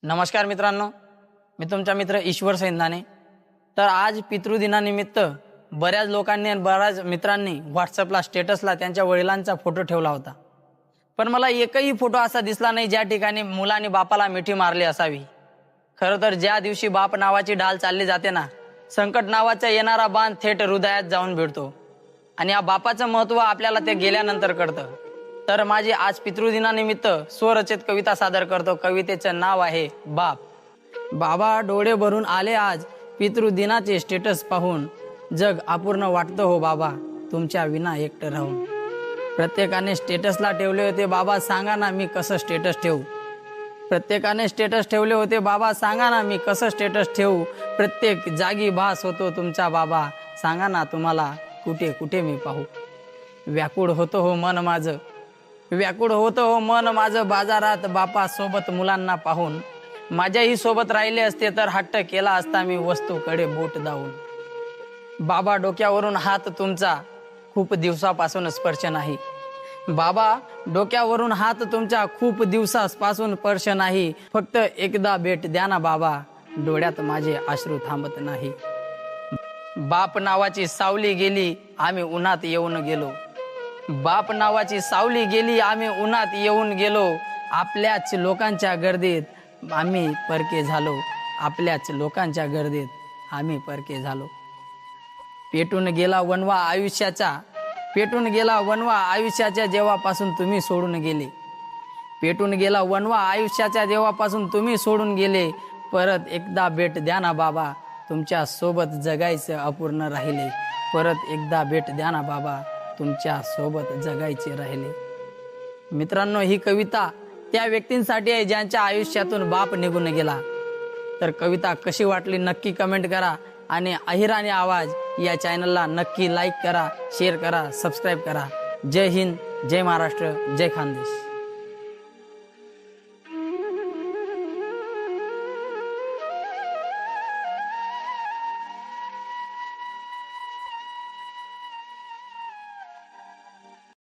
नमस्कार मित्रांनो, मी तुमचा मित्र ईश्वर सैंदाने। तर आज पितृदिनानिमित्त बऱ्याच लोकांनी आणि बऱ्याच मित्रांनी व्हॉट्सअपला स्टेटसला त्यांच्या वडिलांचा फोटो ठेवला होता, पण मला एकही फोटो असा दिसला नाही ज्या ठिकाणी मुलाने बापाला मिठी मारली असावी। खरं तर ज्या दिवशी बाप नावाची ढाल चालली जाते ना, संकट नावाचा येणारा बाण थेट हृदयात जाऊन भिडतो आणि या बापाचं महत्त्व आपल्याला ते गेल्यानंतर कळतं। तर माझी आज पितृदिनानिमित्त स्वरचित कविता सादर करतो। कवितेचं नाव आहे बाप। बाबा डोळे भरून आले आज पितृदिनाचे स्टेटस पाहून, जग अपूर्ण वाटतं हो बाबा तुमच्या विना एकटं राहून। प्रत्येकाने स्टेटसला ठेवले होते बाबा, सांगा ना मी कसं स्टेटस ठेवू। प्रत्येकाने स्टेटस ठेवले होते बाबा, सांगा ना मी कसं स्टेटस ठेवू। प्रत्येक जागी भास होतो तुमचा बाबा, सांगा ना तुम्हाला कुठे कुठे मी पाहू। व्याकुळ होतं हो मन माझं, व्याकुळ होतं हो मन माझं बाजारात बापा सोबत मुलांना पाहून। माझ्याही सोबत राहिले असते तर हट्ट केला असता मी वस्तूकडे बोट दावून। बाबा डोक्यावरून हात तुमचा खूप दिवसापासून स्पर्श नाही, बाबा डोक्यावरून हात तुमच्या खूप दिवसापासून स्पर्श नाही। फक्त एकदा भेट द्या ना बाबा, डोळ्यात माझे अश्रू थांबत नाही। बाप नावाची सावली गेली आम्ही उन्हात येऊन गेलो, बाप नावाची सावली गेली आम्ही उन्हात येऊन गेलो। आपल्याच लोकांच्या गर्दीत आम्ही परके झालो, आपल्याच लोकांच्या गर्दीत आम्ही परके झालो। पेटून गेला वनवा आयुष्याचा, पेटून गेला वनवा आयुष्याच्या जेव्हापासून तुम्ही सोडून गेले। पेटून गेला वनवा आयुष्याच्या जेव्हापासून तुम्ही सोडून गेले। परत एकदा भेट द्या ना बाबा, तुमच्या सोबत जगायचं अपूर्ण राहिले। परत एकदा भेट द्या ना बाबा, तुमच्या सोबत जगायचे राहिले। मित्रांनो, ही कविता त्या व्यक्तींसाठी आहे ज्यांच्या आयुष्यातून बाप निघून गेला। तर कविता कशी वाटली नक्की कमेंट करा आणि अहिराणी आवाज या चॅनलला नक्की लाईक करा, शेअर करा, सबस्क्राईब करा। जय हिंद, जय महाराष्ट्र, जय खानदेश।